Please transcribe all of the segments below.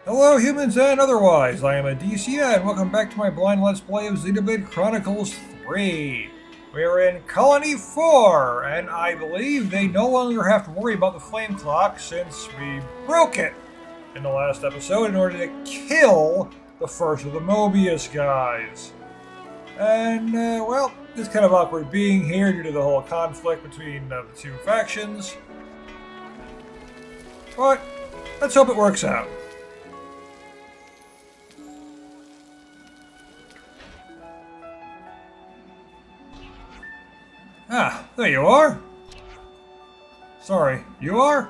Hello humans and otherwise, I am Addie, and welcome back to my blind let's play of Xenoblade Chronicles 3. We're in Colony 4, and I believe they no longer have to worry about the flame clock since we broke it in the last episode in order to kill the first of the Mobius guys. And, well, it's kind of awkward being here due to the whole conflict between the two factions. But, let's hope it works out. Ah, there you are. Sorry, you are?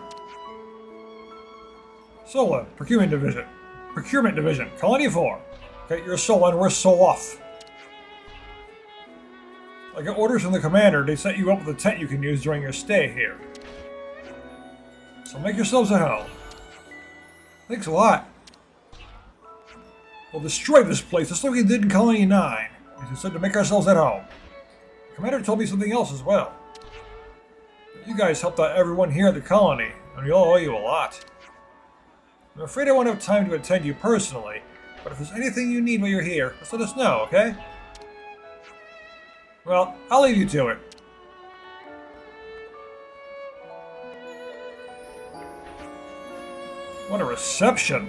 Solon, Procurement Division. Procurement Division, Colony 4. Okay, you're Solon, we're Soloff. I got orders from the commander. They set you up with a tent you can use during your stay here. So make yourselves at home. Thanks a lot. We'll destroy this place just like we did in Colony 9. We said to make ourselves at home. The commander told me something else as well. You guys helped out everyone here at the colony, and we all owe you a lot. I'm afraid I won't have time to attend you personally, but if there's anything you need while you're here, just let us know, okay? Well, I'll leave you to it. What a reception.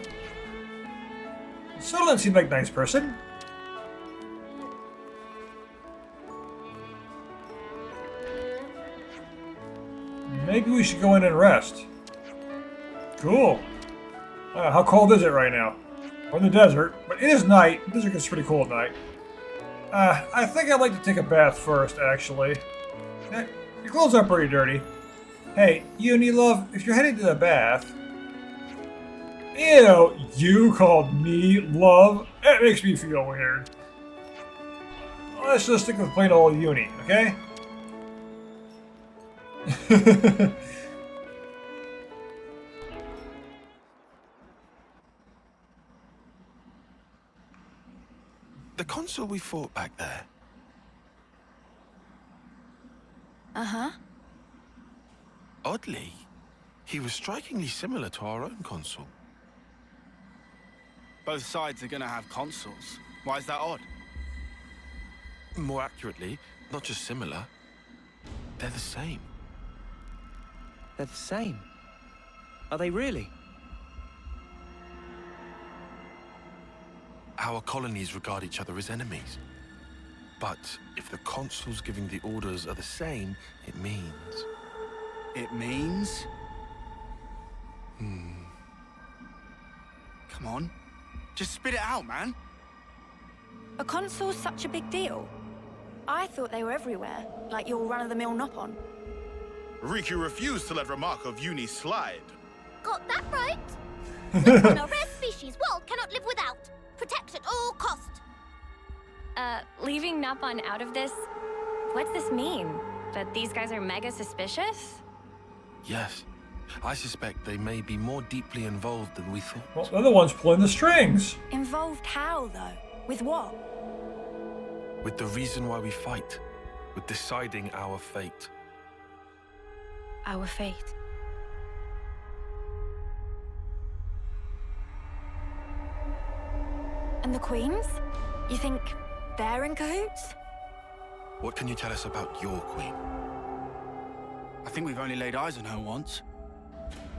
Solon seemed like a nice person. Maybe we should go in and rest. Cool. How cold is it right now? We're in the desert, but it is night. The desert gets pretty cold at night. I think I'd like to take a bath first, actually. Your clothes are pretty dirty. Hey, Uni love, if you're heading to the bath... Ew, you called me love? That makes me feel weird. Let's just stick with plain old Uni, okay? The consul we fought back there. Uh-huh. Oddly, he was strikingly similar to our own consul. Both sides are gonna have consuls. Why is that odd? More accurately, not just similar, they're the same. They're the same. Are they really? Our colonies regard each other as enemies. But if the consuls giving the orders are the same, it means... It means? Come on. Just spit it out, man. Are consoles such a big deal? I thought they were everywhere, like your run-of-the-mill Nopon. Riku refused to let remark of Uni slide. Got that right? Nopon, a rare species world cannot live without. Protect at all cost. Leaving Nopon out of this? What's this mean? That these guys are mega suspicious? Yes, I suspect they may be more deeply involved than we thought. Well, they're the ones pulling the strings. Involved how, though? With what? With the reason why we fight. With deciding our fate. Our fate. And the queens? You think they're in cahoots? What can you tell us about your queen? I think we've only laid eyes on her once.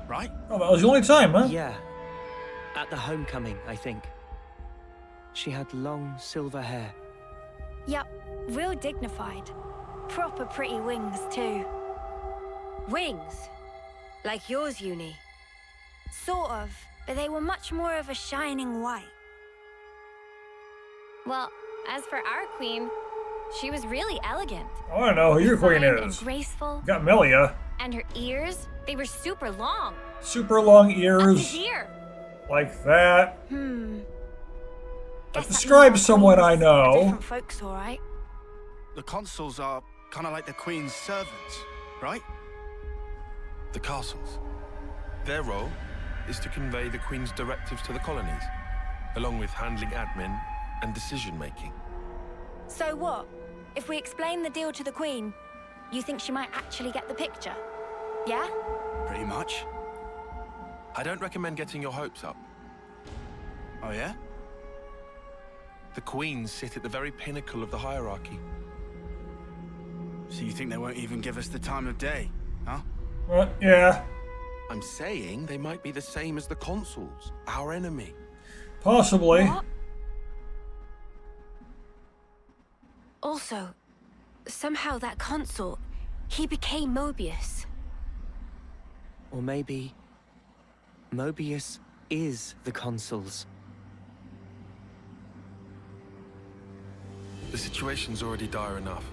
Right? Oh, that was the only time, huh? Yeah. At the homecoming, I think. She had long silver hair. Yup, real dignified. Proper pretty wings, too. Wings? Like yours, Uni? Sort of, but they were much more of a shining white. Well, as for our queen, she was really elegant. I want to know who your queen Fine and is. graceful. Got Melia. And her ears, they were super long. Super long Up to ears. here. Like that. Guess That that describes means our someone I queens are know. different folks, all right. The consuls are kind of like the queen's servants, right? The castles. Their role is to convey the Queen's directives to the colonies, along with handling admin and decision-making. So what? If we explain the deal to the Queen, you think she might actually get the picture? Yeah? Pretty much. I don't recommend getting your hopes up. Oh, yeah? The queens sit at the very pinnacle of the hierarchy. So you think they won't even give us the time of day, huh? What? Yeah. I'm saying they might be the same as the consuls, our enemy. Possibly. What? Also, somehow that consul, he became Mobius. Or maybe Mobius is the consuls. The situation's already dire enough.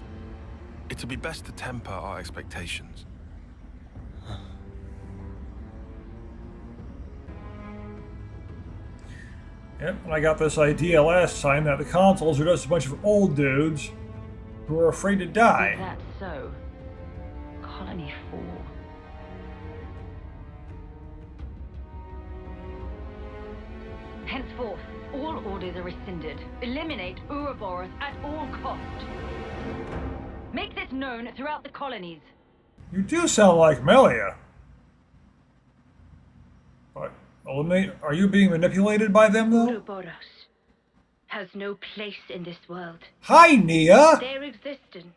It'd be best to temper our expectations. Yep, and I got this idea last time that the consuls are just a bunch of old dudes who are afraid to Is die. that so? Colony 4. Henceforth, all orders are rescinded. Eliminate Ouroboros at all cost. Make this known throughout the colonies. You do sound like Melia. But eliminate? Are you being manipulated by them though? Ouroboros has no place in this world. Hi, Nia. Their existence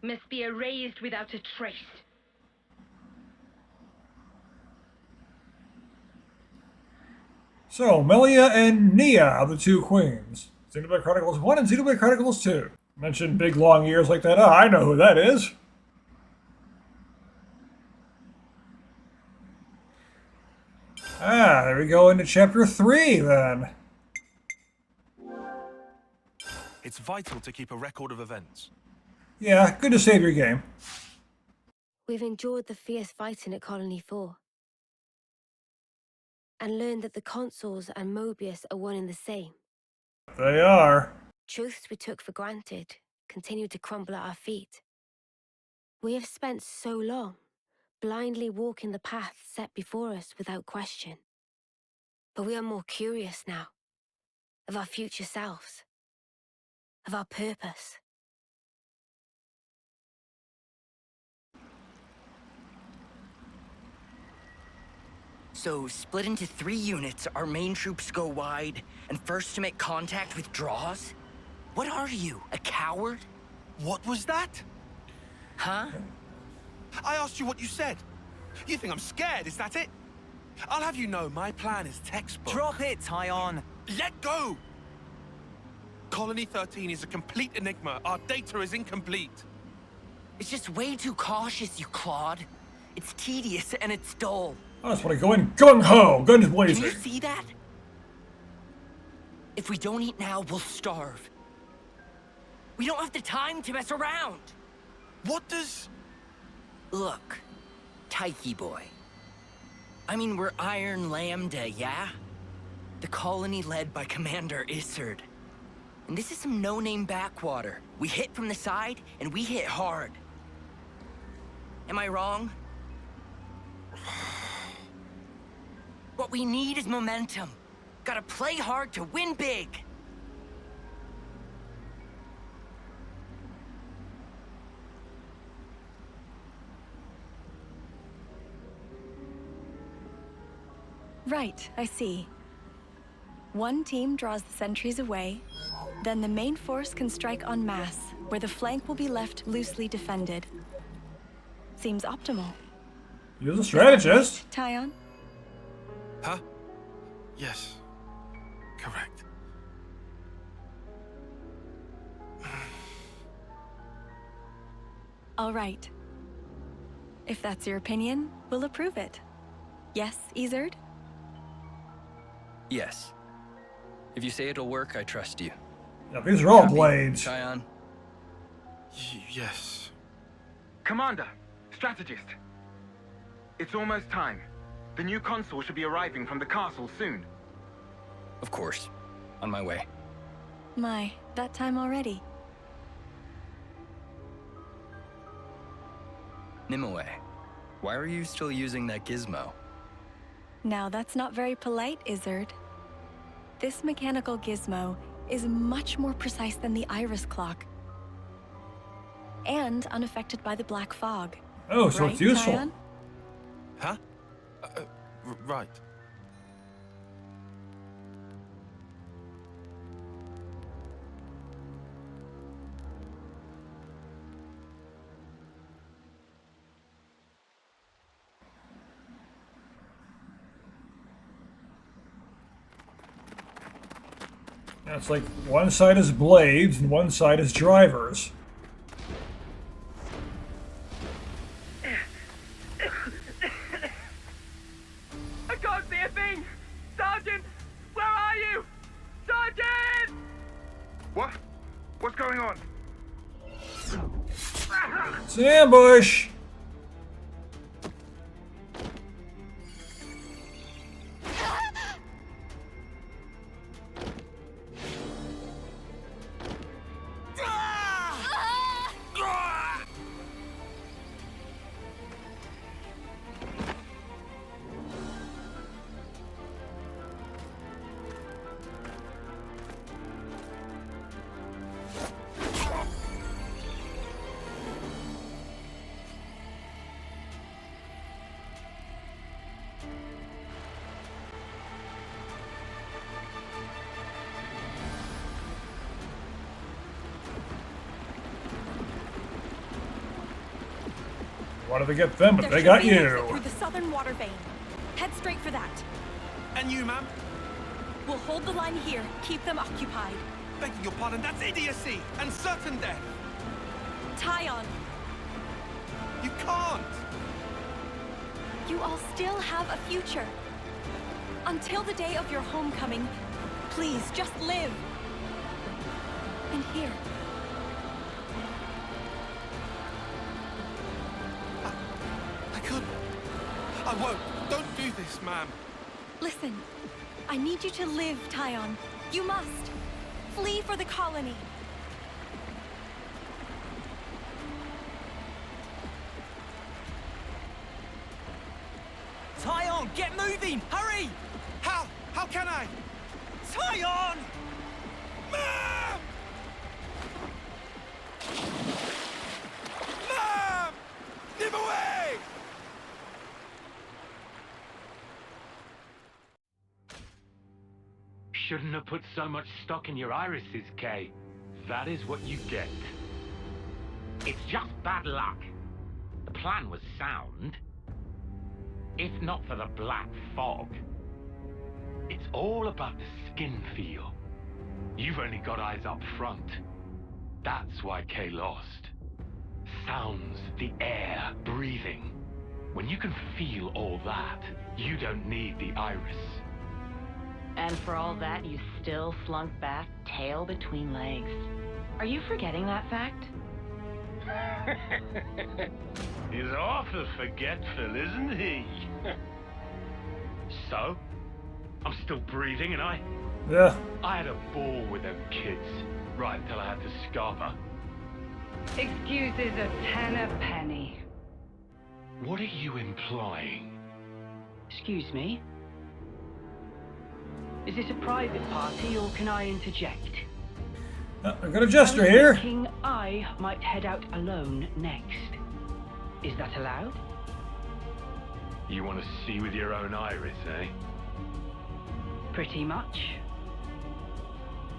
must be erased without a trace. So, Melia and Nia are the two queens. Xenoblade Chronicles 1 and Xenoblade Chronicles 2. Mention big long ears like that. I know who that is. There we go into chapter 3 then. It's vital to keep a record of events. Yeah, good to save your game. We've endured the fierce fighting at Colony 4. And learned that the consuls and Mobius are one and the same. They are. Truths we took for granted continue to crumble at our feet. We have spent so long blindly walking the path set before us without question. But we are more curious now of our future selves, of our purpose. So, split into 3 units, our main troops go wide, and first to make contact withdraws? What are you, a coward? What was that? Huh? I asked you what you said. You think I'm scared, is that it? I'll have you know my plan is textbook. Drop it, Tyon! Let go! Colony 13 is a complete enigma. Our data is incomplete. It's just way too cautious, you clod. It's tedious and it's dull. I just want to go in gung-ho, guns Can blazing. you see that? If we don't eat now, we'll starve. We don't have the time to mess around. What does... Look, Tyche boy. I mean, we're Iron Lambda, yeah? The colony led by Commander Isard. And this is some no-name backwater. We hit from the side, and we hit hard. Am I wrong? What we need is momentum. Gotta play hard to win big. Right, I see. One team draws the sentries away, then the main force can strike en masse, where the flank will be left loosely defended. Seems optimal. You're the strategist. Tyon? Huh? Yes. Correct. All right. If that's your opinion, we'll approve it. Yes, Isard? Yes. If you say it'll work, I trust you. Yeah, these are all blades. Tyon? Yes. Commander, strategist. It's almost time. The new consul should be arriving from the castle soon. Of course. On my way. My, that time already. Nimue, why are you still using that gizmo? Now that's not very polite, Isard. This mechanical gizmo is much more precise than the iris clock. And unaffected by the black fog. Oh, so right, it's useful. Tyon? Huh? Right. It's like one side is blades and one side is drivers. I can't see a thing! Sergeant! Where are you? Sergeant! What? What's going on? It's an ambush! Wanted to get them, but they got you. Through the southern water vein. Head straight for that. And you, ma'am? We'll hold the line here. Keep them occupied. Begging your pardon, that's idiocy and certain death. Tyon, You can't. you all still have a future. Until the day of your homecoming, please just live. And here. I couldn't. I won't. Don't do this, ma'am. Listen, I need you to live, Tyon. You must. Flee for the colony. Tyon, get moving! Hurry! How? How can I? Tyon! Ma'am! Ma'am! Give away! Shouldn't have put so much stock in your irises, Kay. That is what you get. It's just bad luck. The plan was sound. If not for the black fog. It's all about the skin feel. You've only got eyes up front. That's why Kay lost. Sounds, the air, breathing. When you can feel all that, you don't need the iris. And for all that, you still slunk back, tail between legs. Are you forgetting that fact? He's awful forgetful, isn't he? So? I'm still breathing, and I had a ball with them kids, right until I had to scarp her. Excuses a penny. What are you implying? Excuse me? Is this a private party, or can I interject? I've got a jester here. Thinking I might head out alone next. Is that allowed? You want to see with your own iris, eh? Pretty much.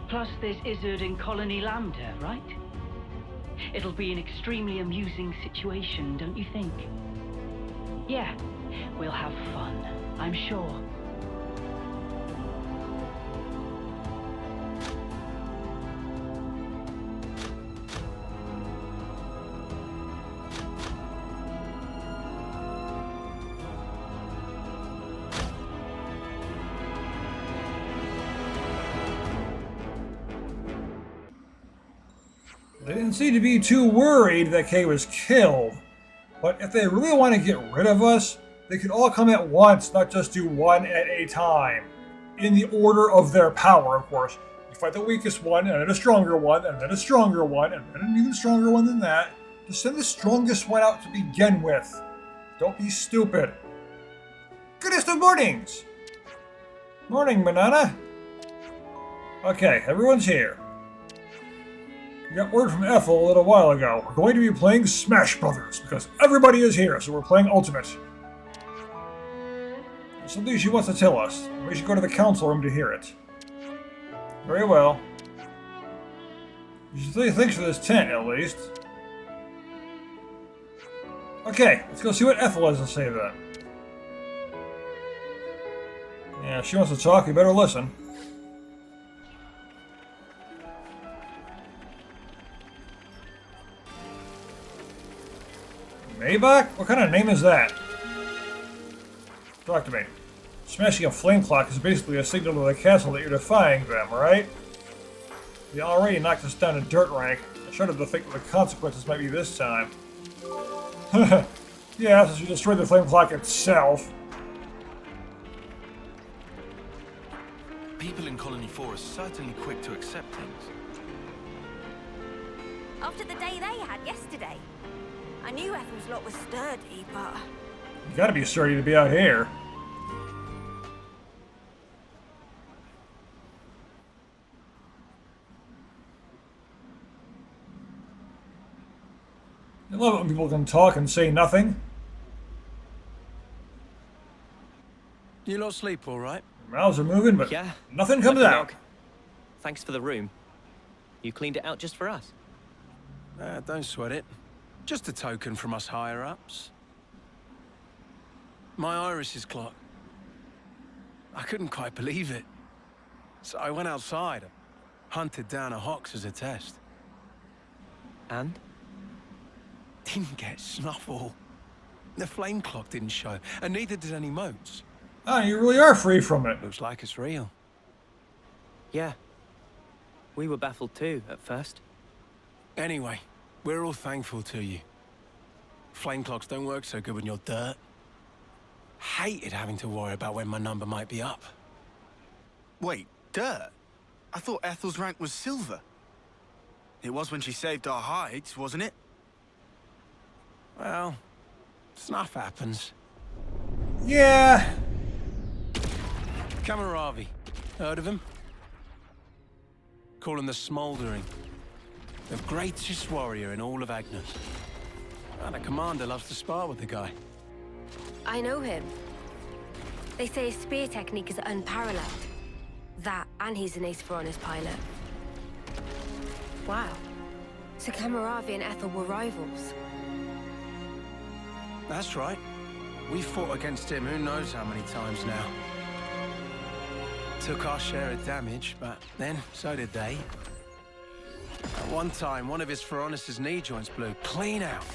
Plus, there's Izzard and Colony Lambda, right? It'll be an extremely amusing situation, don't you think? Yeah, we'll have fun, I'm sure. They didn't seem to be too worried that Kay was killed. But if they really want to get rid of us, they could all come at once, not just do one at a time. In the order of their power, of course. You fight the weakest one, and then a stronger one, and then a stronger one, and then an even stronger one than that. Just send the strongest one out to begin with. Don't be stupid. Goodest of mornings! Morning, Banana. Okay, everyone's here. We got word from Ethel a little while ago. We're going to be playing Smash Brothers, because everybody is here, so we're playing Ultimate. There's something she wants to tell us. We should go to the council room to hear it. Very well. You should say thanks for this tent, at least. Okay, let's go see what Ethel has to say then. Yeah, if she wants to talk, you better listen. Maybach? What kind of name is that? Talk to me. Smashing a flame clock is basically a signal to the castle that you're defying them, right? You already knocked us down to dirt rank. I shudder to think what the consequences might be this time. Yeah, since you destroyed the flame clock itself. People in Colony 4 are certainly quick to accept things. After the day they had yesterday. I knew Ethel's lot was sturdy, but... You gotta be sturdy to be out here. I love it when people can talk and say nothing. You lot sleep all right? Mouths are moving, but yeah, nothing comes like a out. dog. Thanks for the room. You cleaned it out just for us. Don't sweat it. Just a token from us higher-ups. My iris's clock. I couldn't quite believe it. So I went outside, hunted down a Hox as a test. And? Didn't get snuffle. The flame clock didn't show, and neither did any motes. Oh, you really are free from it. Looks like it's real. Yeah. We were baffled too, at first. Anyway, we're all thankful to you. Flame clocks don't work so good when you're dirt. Hated having to worry about when my number might be up. Wait, dirt? I thought Ethel's rank was silver. It was when she saved our hides, wasn't it? Well, stuff happens. Yeah. Kamaravi. Heard of him? Call him the Smouldering. The greatest warrior in all of Agnes. And a commander loves to spar with the guy. I know him. They say his spear technique is unparalleled. That, and he's an ace for honest pilot. Wow. So Kamaravi and Ethel were rivals. That's right. We fought against him who knows how many times now. Took our share of damage, but then so did they. At one time, one of his Feronis' knee joints blew clean out.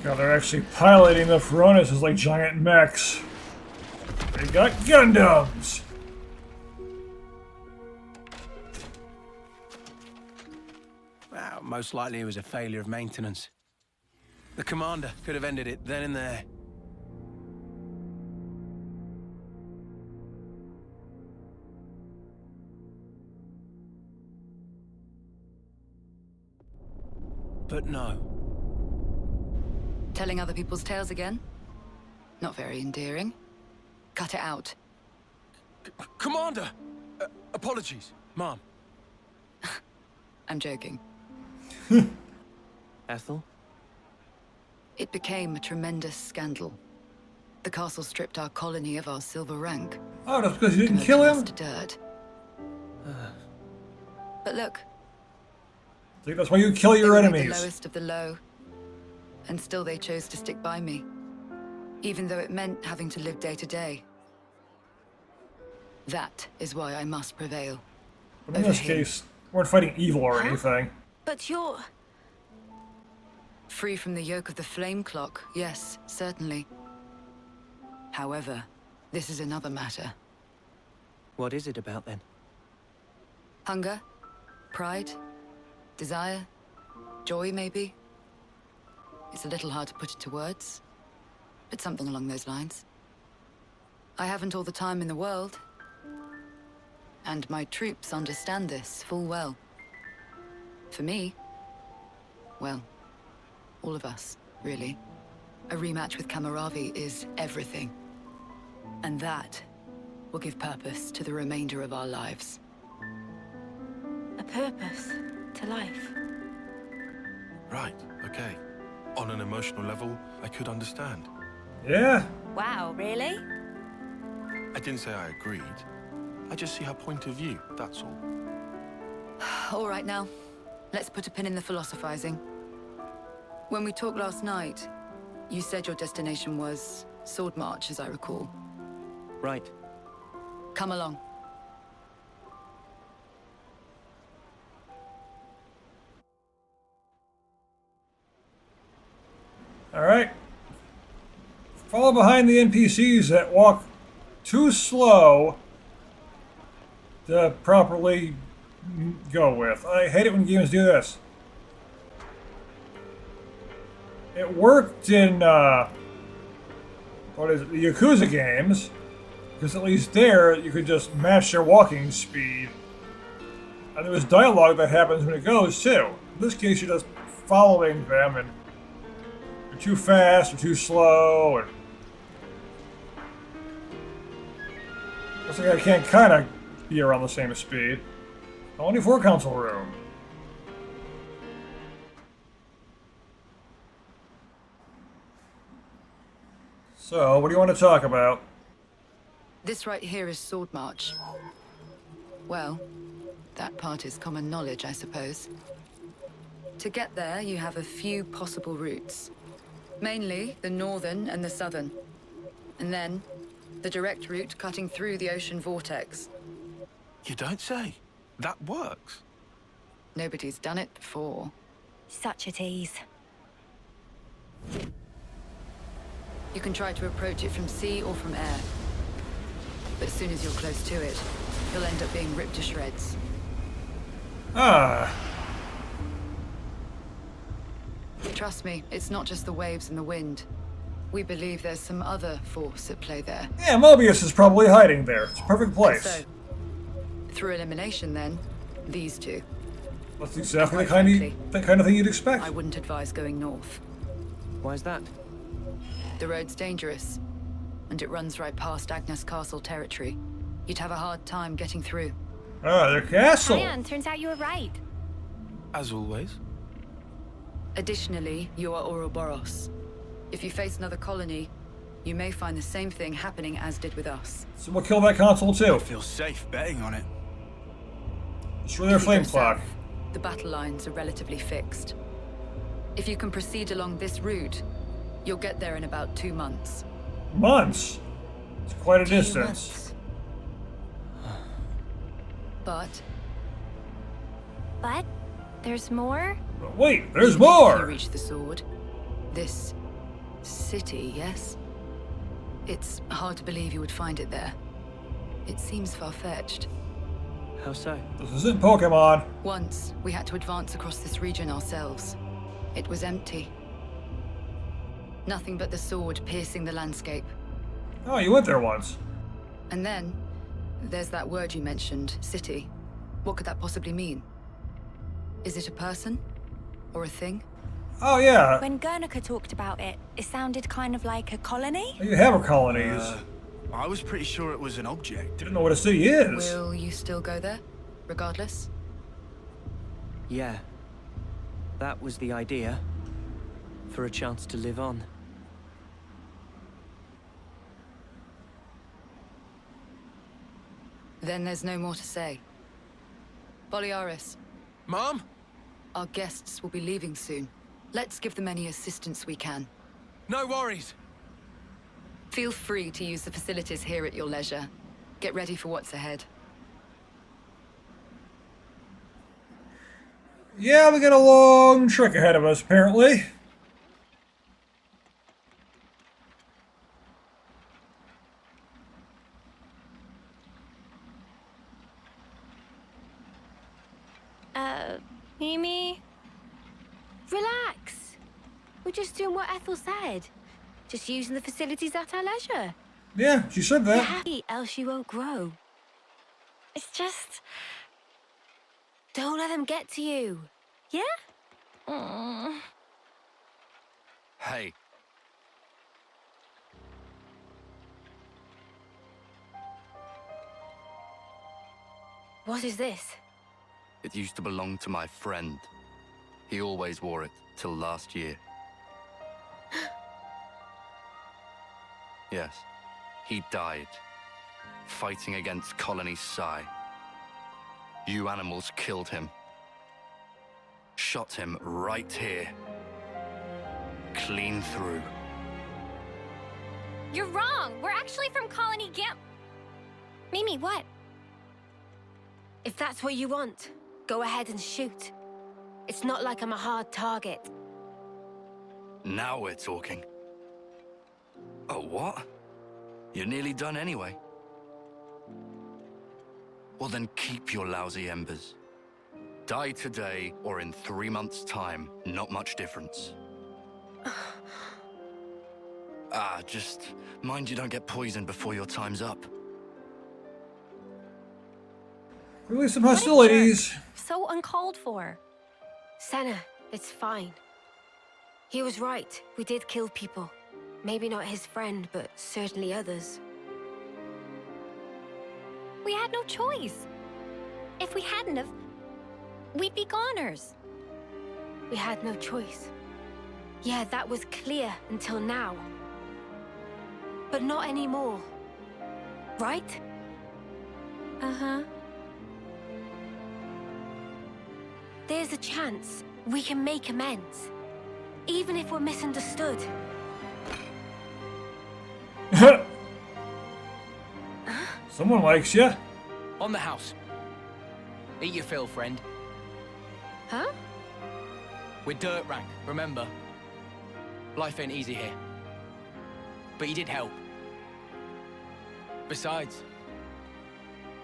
God, they're actually piloting the Feronis as like giant mechs. They got Gundams! Well, most likely it was a failure of maintenance. The commander could have ended it then and there. But no. Telling other people's tales again? Not very endearing. Cut it out. Commander! Apologies, Mom. I'm joking. Ethel? It became a tremendous scandal. The castle stripped our colony of our silver rank. Oh, that's because you didn't kill him? To dirt. But look. See, that's why you kill your enemies. The lowest of the low. And still they chose to stick by me. Even though it meant having to live day to day. That is why I must prevail. But in this case, we weren't fighting evil or anything. But you're... Free from the yoke of the flame clock, yes, certainly. However, this is another matter. What is it about then? Hunger? Pride? Desire? Joy, maybe? It's a little hard to put into words, but something along those lines. I haven't all the time in the world. And my troops understand this full well. For me, well, all of us, really. A rematch with Kamaravi is everything. And that will give purpose to the remainder of our lives. A purpose to life. Right, okay. On an emotional level, I could understand. Yeah. Wow, really? I didn't say I agreed. I just see her point of view, that's all. All right now, let's put a pin in the philosophizing. When we talked last night, you said your destination was Sword March, as I recall. Right. Come along. Alright. Follow behind the NPCs that walk too slow to properly go with. I hate it when games do this. It worked in, what is it, the Yakuza games, because at least there you could just match their walking speed. And there was dialogue that happens when it goes, too. In this case, you're just following them, and they're too fast or too slow, and looks like I can't kind of be around the same speed. Only for console room. So, what do you want to talk about? This right here is Sword March. Well, that part is common knowledge, I suppose. To get there, you have a few possible routes. Mainly the northern and the southern. And then, the direct route cutting through the ocean vortex. You don't say. That works. Nobody's done it before. Such a tease. You can try to approach it from sea or from air. But as soon as you're close to it, you'll end up being ripped to shreds. Ah. Trust me, it's not just the waves and the wind. We believe there's some other force at play there. Yeah, Mobius is probably hiding there. It's a perfect place. So, through elimination then, these two. That's exactly the kind of thing you'd expect. I wouldn't advise going north. Why is that? The road's dangerous, and it runs right past Agnes Castle territory. You'd have a hard time getting through. Ah, their castle! Man, turns out you were right. As always. Additionally, you are Ouroboros. If you face another colony, you may find the same thing happening as did with us. So we'll kill that console too. I feel safe betting on it. Destroy their flame clock. The battle lines are relatively fixed. If you can proceed along this route, you'll get there in about 2 months. Months? It's quite a distance. But there's more? But wait, there's if more! you reach the sword, this city, yes? It's hard to believe you would find it there. It seems far-fetched. How so? This isn't Pokemon. Once, we had to advance across this region ourselves. It was empty. Nothing but the sword piercing the landscape. Oh, you went there once. And then, there's that word you mentioned, city. What could that possibly mean? Is it a person? Or a thing? Oh, yeah. When Guernica talked about it, it sounded kind of like a colony? You have colonies. I was pretty sure it was an object. Didn't know what a city is. Will you still go there, regardless? Yeah. That was the idea. For a chance to live on. Then there's no more to say. Boliaris. Mom? Our guests will be leaving soon. Let's give them any assistance we can. No worries. Feel free to use the facilities here at your leisure. Get ready for what's ahead. Yeah, we got a long trek ahead of us, apparently. Mimi? Relax. We're just doing what Ethel said. Just using the facilities at our leisure. Yeah, she said You're that. happy, else you won't grow. It's just... Don't let them get to you. Yeah? Hey. What is this? It used to belong to my friend. He always wore it till last year. Yes, he died, fighting against Colony Psi. You animals killed him. Shot him right here. Clean through. You're wrong. We're actually from Colony Gam... Mimi, what? If that's what you want, go ahead and shoot. It's not like I'm a hard target. Now we're talking. Oh, what? You're nearly done anyway. Well then keep your lousy embers. Die today or in 3 months' time, not much difference. Just mind you don't get poisoned before your time's up. Release some hostilities. So uncalled for. Senna, it's fine. He was right. We did kill people. Maybe not his friend, but certainly others. We had no choice. If we hadn't have, we'd be goners. We had no choice. Yeah, that was clear until now. But not anymore. Right? Uh-huh. There's a chance we can make amends. Even if we're misunderstood. Someone likes you. On the house. Eat your fill, friend. Huh? We're dirt rank, remember? Life ain't easy here. But you did help. Besides,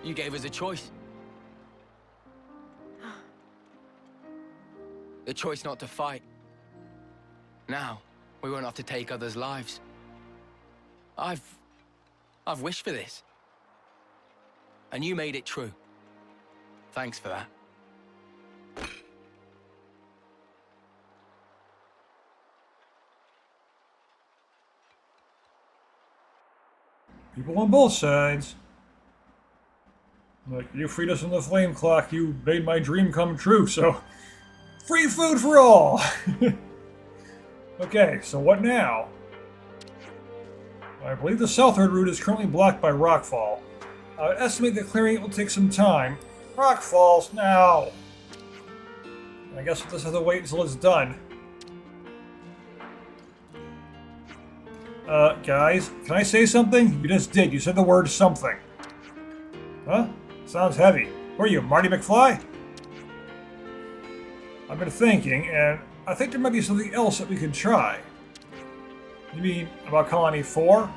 you gave us a choice. The choice not to fight. Now, we won't have to take others' lives. I've wished for this. And you made it true. Thanks for that. People on both sides. Like, you freed us from the flame clock, you made my dream come true, so... Free food for all! Okay, so what now? I believe the southward route is currently blocked by rockfall. I would estimate that clearing it will take some time. Rockfalls now! I guess we'll just have to wait until it's done. Guys, can I say something? You just did. You said the word something. Huh? Sounds heavy. Who are you, Marty McFly? I've been thinking, and I think there might be something else that we could try. You mean about Colony 4?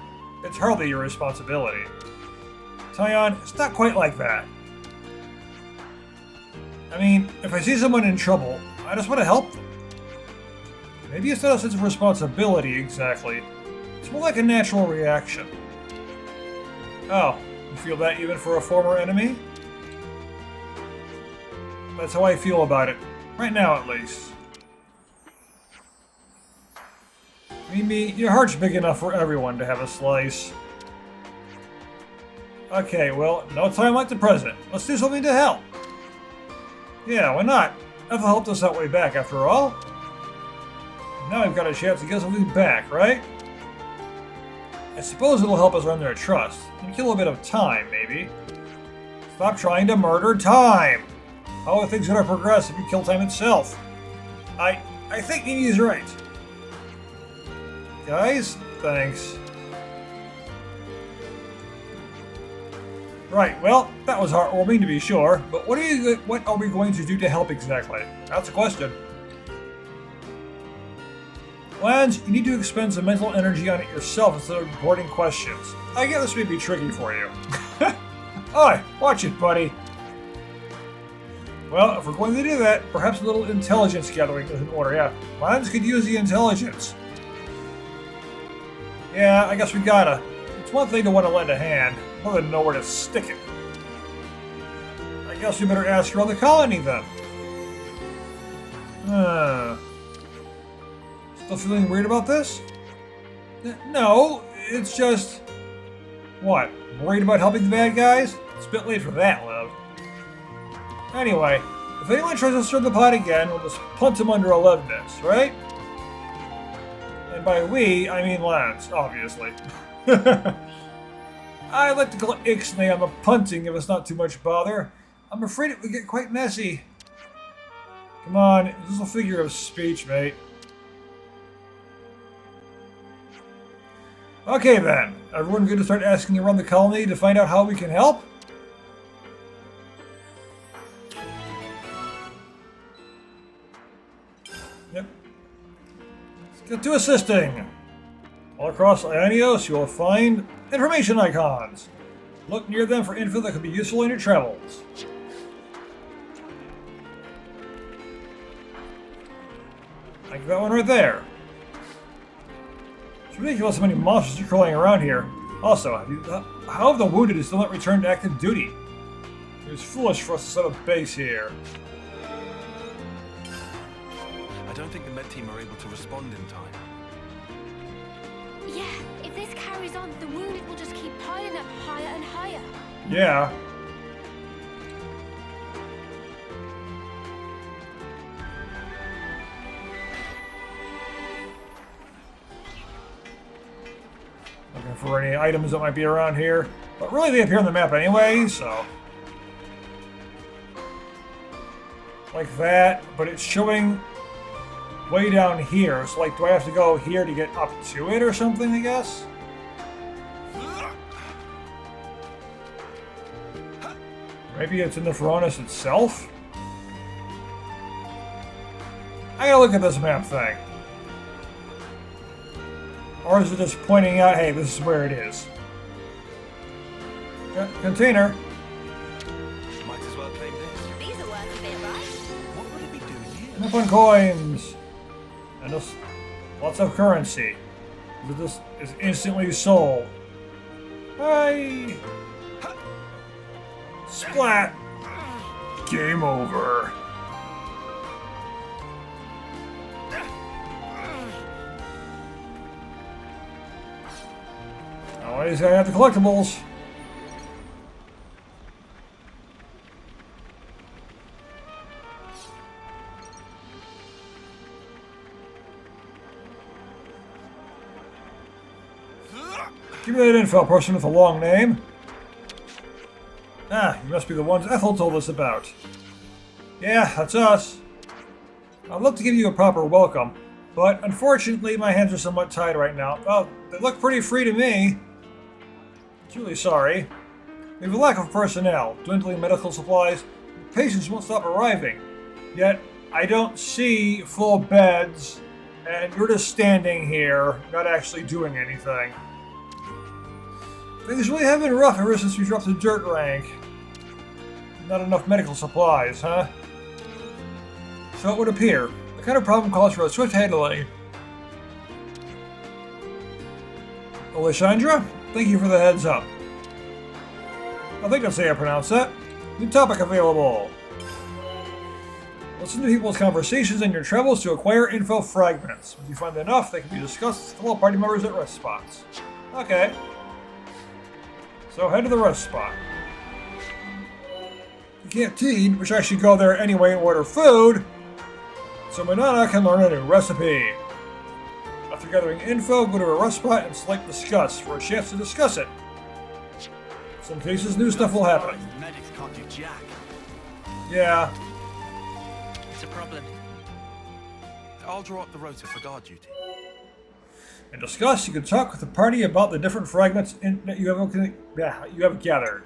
It's hardly your responsibility. Tyon, it's not quite like that. I mean, if I see someone in trouble, I just want to help them. Maybe it's not a sense of responsibility exactly. It's more like a natural reaction. Oh, you feel that even for a former enemy? That's how I feel about it. Right now, at least. Mimi, your heart's big enough for everyone to have a slice. Okay, well, no time like the present. Let's do something to help. Yeah, why not? Ethel helped us out way back, after all. Now we've got a chance to get something back, right? I suppose it'll help us earn their trust, and kill a bit of time, maybe. Stop trying to murder time! How are things gonna progress if you kill time itself? I think Edie's right. Guys, thanks. Right, well, that was heartwarming to be sure, but what are we going to do to help exactly? That's the question. Lance, you need to expend some mental energy on it yourself instead of boarding questions. I get this may be tricky for you. Oi, watch it, buddy. Well, if we're going to do that, perhaps a little intelligence gathering is in order, yeah. Lance could use the intelligence. Yeah, I guess we gotta. It's one thing to want to lend a hand, another to know where to stick it. I guess we better ask around the colony then. Still feeling weird about this? No, it's just... What? Worried about helping the bad guys? It's a bit late for that, love. Anyway, if anyone tries to stir the pot again, we'll just punt him under 11ness, right? And by we, I mean Lance, obviously. I'd like to call Ixnay on the punting if it's not too much bother. I'm afraid it would get quite messy. Come on, this is a figure of speech, mate. Okay then, everyone good to start asking around the colony to find out how we can help? Yep. Let's get to assisting. All across Ionios, you will find information icons. Look near them for info that could be useful in your travels. Like that one right there. It's ridiculous how many monsters are crawling around here. Also, how have the wounded still not returned to active duty? It was foolish for us to set up base here. I don't think the med team are able to respond in time. Yeah, if this carries on, the wounded will just keep piling up higher and higher. Yeah. Looking for any items that might be around here. But really they appear on the map anyway, so... Like that, but it's showing way down here. So like, do I have to go here to get up to it or something, I guess? Maybe it's in the Varonis itself? I gotta look at this map thing. Or is it just pointing out, hey, this is where it is? Container. Might as well claim this. These are worth a bit, right? What would it be doing here? Enough on coins. And just lots of currency. This is instantly sold. Hey! Splat! Game over. Always gotta have the collectibles. Give me that info, person with a long name. Ah, you must be the ones Ethel told us about. Yeah, that's us. I'd love to give you a proper welcome, but unfortunately my hands are somewhat tied right now. Well, they look pretty free to me. Truly sorry. We have a lack of personnel, dwindling medical supplies, and patients won't stop arriving. Yet, I don't see full beds, and you're just standing here, not actually doing anything. Things really have been rough ever since we dropped the dirt rank. Not enough medical supplies, huh? So it would appear. The kind of problem calls for a swift handling. Alessandra, thank you for the heads up. I think that's how you pronounce that. New topic available. Listen to people's conversations in your travels to acquire info fragments. When you find enough, they can be discussed with fellow party members at rest spots. Okay. So head to the rest spot. The canteen, which I should go there anyway and order food, so Manana can learn a new recipe. After gathering info, go to a rest spot and select Discuss for a chance to discuss it. In some cases, new stuff will happen. Medics can't do jack. Yeah. It's a problem. I'll draw up the rota for guard duty. In Discuss, you can talk with the party about the different fragments that you have gathered.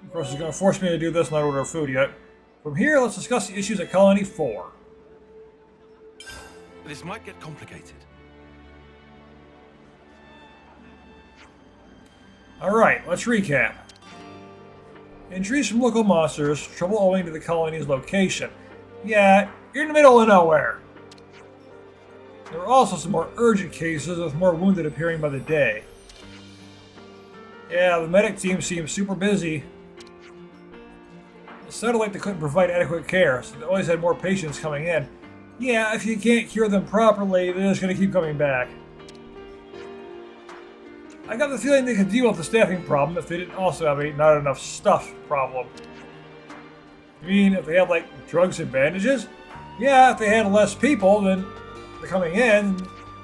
Of course, it's going to force me to do this, not order food yet. From here, let's discuss the issues at Colony 4. This might get complicated. Alright, let's recap. Injuries from local monsters, trouble owing to the colony's location. Yeah, you're in the middle of nowhere. There are also some more urgent cases with more wounded appearing by the day. Yeah, the medic team seems super busy. It sounded like they couldn't provide adequate care, so they always had more patients coming in. Yeah, if you can't cure them properly, they're just going to keep coming back. I got the feeling they could deal with the staffing problem if they didn't also have a not enough stuff problem. You mean if they had, like, drugs and bandages? Yeah, if they had less people, then they're coming in,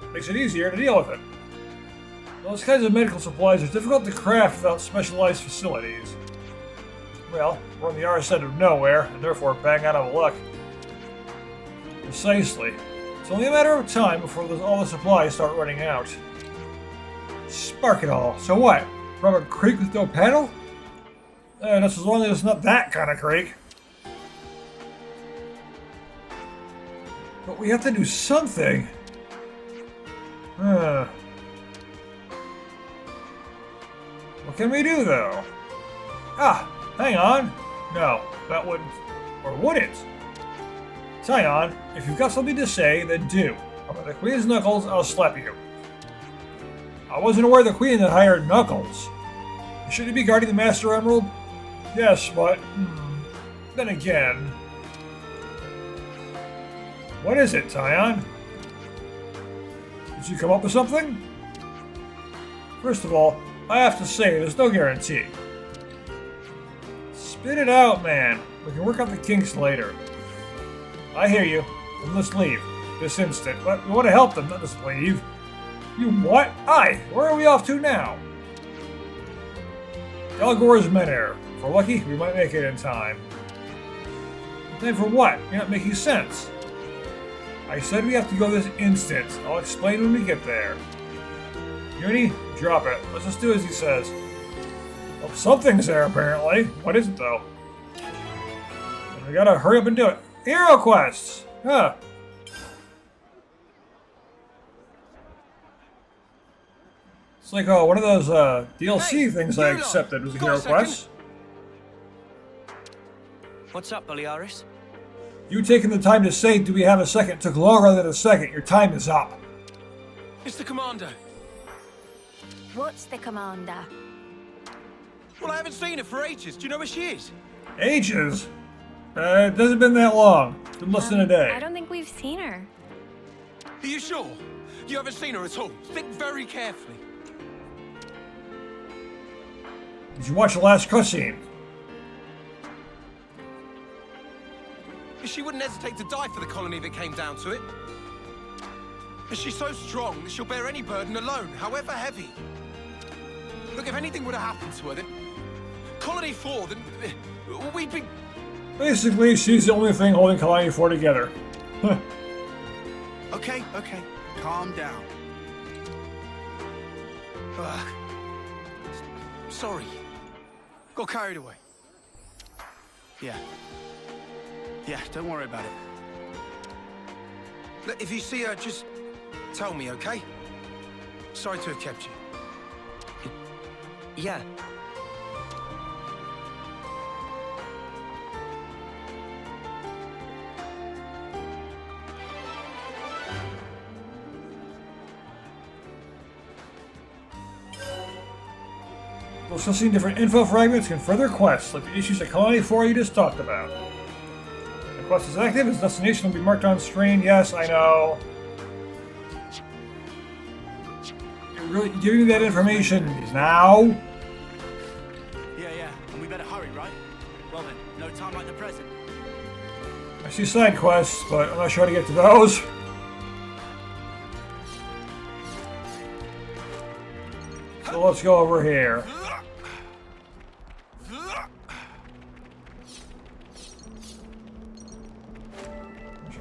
it makes it easier to deal with it. Those kinds of medical supplies are difficult to craft without specialized facilities. Well, we're on the R side of nowhere, and therefore bang out of luck. Precisely. It's only a matter of time before all the supplies start running out. Spark it all. So what? From a creek with no paddle? That's as long as it's not that kind of creek. But we have to do something. What can we do, though? Ah, hang on. No, that wouldn't. Or would it? Scion, if you've got something to say, then do. About the Queen's Knuckles, I'll slap you. I wasn't aware the Queen had hired Knuckles. Should he be guarding the Master Emerald? Yes, but... then again... What is it, Scion? Did you come up with something? First of all, I have to say, there's no guarantee. Spit it out, man. We can work out the kinks later. I hear you. Then let's leave. This instant. But we want to help them, not just leave. You what? Aye! Where are we off to now? Dalgor's Menor. If we're lucky, we might make it in time. But then for what? You're not making sense. I said we have to go this instant. I'll explain when we get there. Uni, drop it. Let's just do as he says. Well, something's there, apparently. What is it, though? We gotta hurry up and do it. Hero quests! Huh. It's like one of those DLC things I accepted was a hero quest. What's up, Balearis? You taking the time to say, do we have a second, took longer than a second. Your time is up. It's the commander. What's the commander? Well, I haven't seen her for ages. Do you know where she is? Ages? It hasn't been that long. Been less than a day. I don't think we've seen her. Are you sure? You haven't seen her at all? Think very carefully. Did you watch the last cutscene? She wouldn't hesitate to die for the colony if it came down to it. Is she so strong that she'll bear any burden alone, however heavy? Look, if anything would have happened to her, then... Colony 4, then... we'd be... Basically, she's the only thing holding Colony 4 together. Okay. Calm down. Sorry. Got carried away. Yeah, don't worry about it. Look, if you see her, just tell me, okay? Sorry to have kept you. Yeah. Processing different info fragments can further quests, like the issues at Colony 4 you just talked about. The quest is active, its destination will be marked on screen. Yes, I know. You're really giving me that information now? Yeah, and we better hurry, right? Well then, no time like the present. I see side quests, but I'm not sure how to get to those. So let's go over here.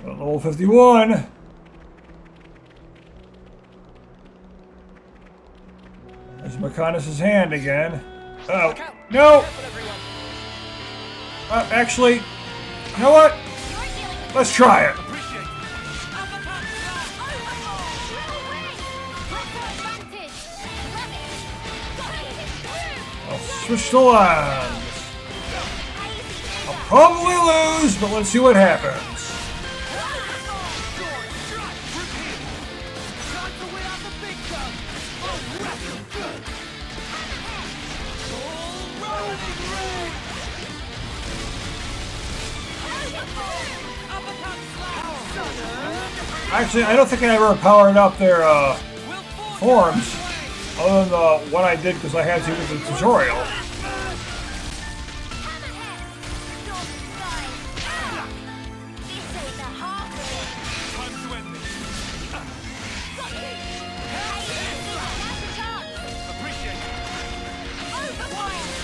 Level 51. There's Maconis' hand again. Oh, no! Actually, you know what? Let's try it. I'll switch the lines. I'll probably lose, but let's see what happens. Actually, I don't think I ever powered up their forms, other than the one I did because I had to with the tutorial.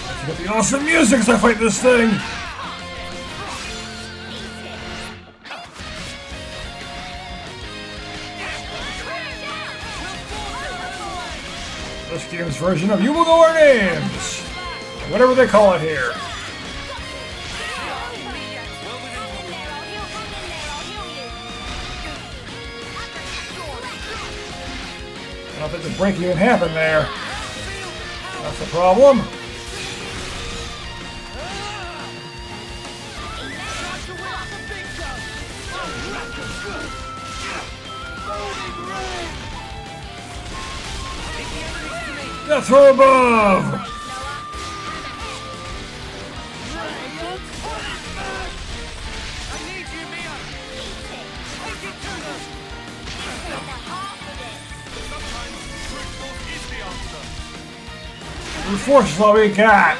Let's get the awesome music as I fight this thing! This game's version of You Will Know Our Names! Whatever they call it here. I don't think the break even happened there. That's the problem. Death throw above! Force is all we got.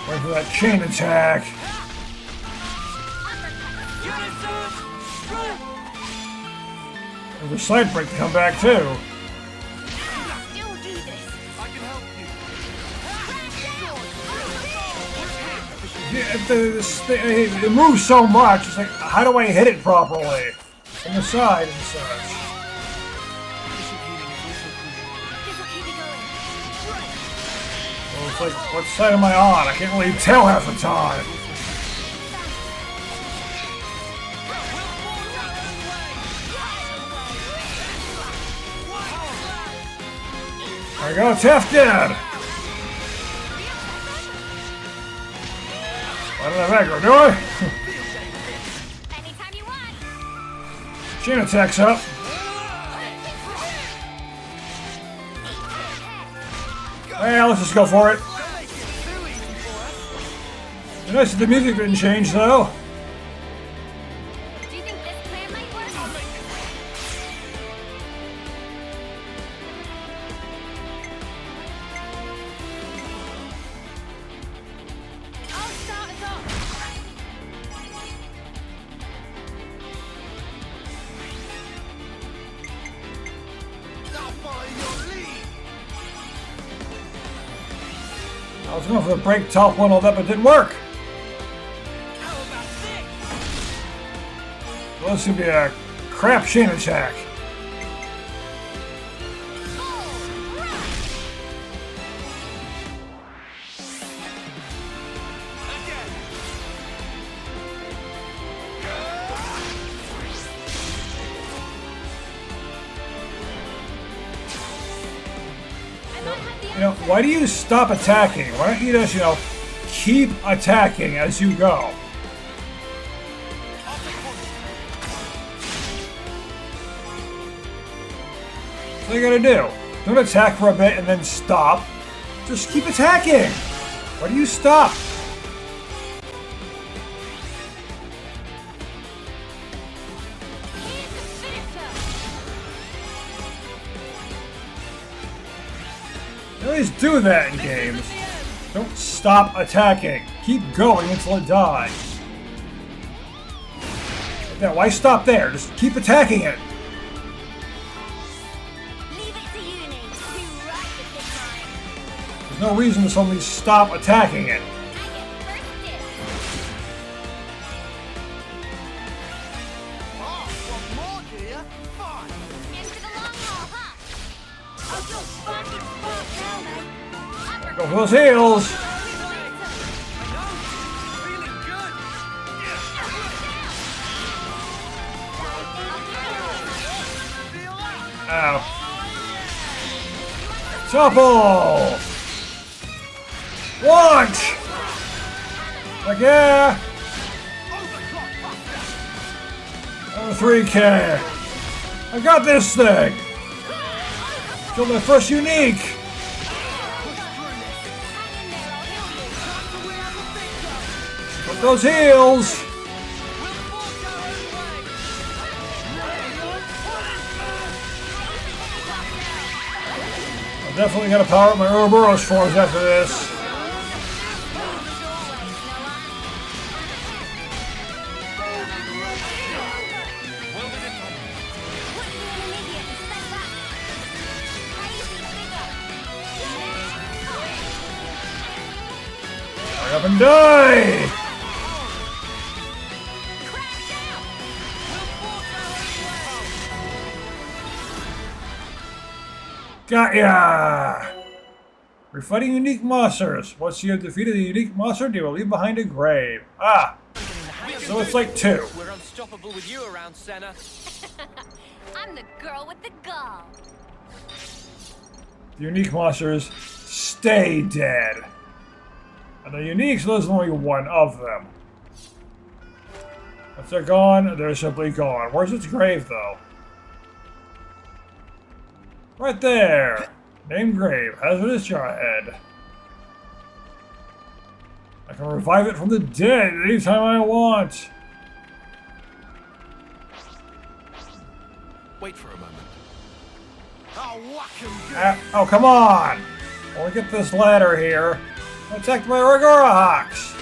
Wait for that chain attack. There's a side break to come back too. Yeah, it moves so much. It's like, how do I hit it properly? On the side and such. Well, it's like, what side am I on? I can't really tell half the time. There we go, Taft dead! Why did I aggro, do I? Chain attack's up. Well, let's just go for it. Nice that the music didn't change, though. Do you think this plan might work? I'll start us off. I was going for the break top one, all that, but it didn't work. Well, this should be a crap chain attack. You know, why do you stop attacking? Why don't you just, keep attacking as you go? What are you gonna do? Don't attack for a bit and then stop. Just keep attacking! Why do you stop? You always do that in games. Don't stop attacking. Keep going until it dies. Now, why stop there? Just keep attacking it. There's no reason to suddenly stop attacking it. Go for those heals! Ow. Topple! Launch! Like, yeah! Over 3K! I got this thing! Killed my first unique! Put those heals! I'm definitely gonna power up my Ouroboros forms after this. Hurry up and die! Got ya! We're fighting unique monsters. Once you have defeated a unique monster, they will leave behind a grave. Ah! So it's like 2. We're unstoppable with you around, Senna. I'm the girl with the gall. The unique monsters stay dead. And the uniques, there's only one of them. If they're gone, they're simply gone. Where's its grave, though? Right there! Named grave. Hazardous jarhead. I can revive it from the dead anytime I want. Wait for a moment. Oh, come on! When we get this ladder here, I'm attacked by Ragorahawks.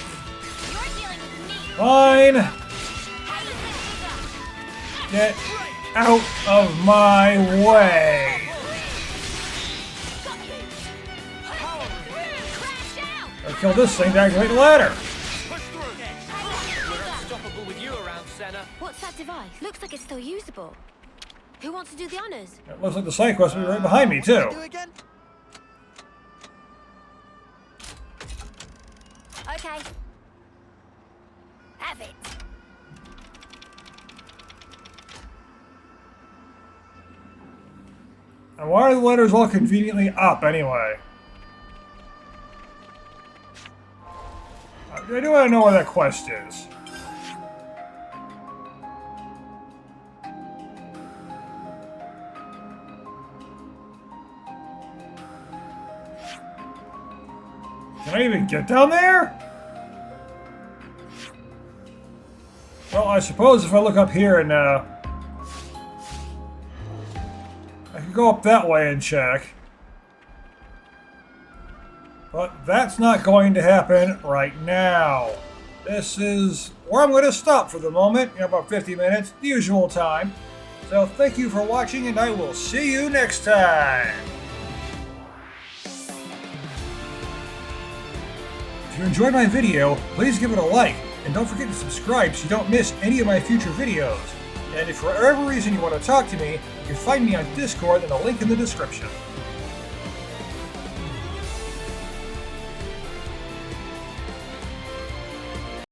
Fine. Get out of my way. I kill this thing to activate the ladder. We're unstoppable with you around, Senna. What's that device? Looks like it's still usable. Who wants to do the honors? It looks like the side quest will be right behind me, too. Okay. Have it. And why are the letters all conveniently up, anyway? I do want to know where that quest is. Can I even get down there? Well, I suppose if I look up here and, I can go up that way and check. But that's not going to happen right now. This is where I'm going to stop for the moment, in about 50 minutes, the usual time. So thank you for watching, and I will see you next time. If you enjoyed my video, please give it a like, and don't forget to subscribe so you don't miss any of my future videos. And if for whatever reason you want to talk to me, you can find me on Discord in the link in the description.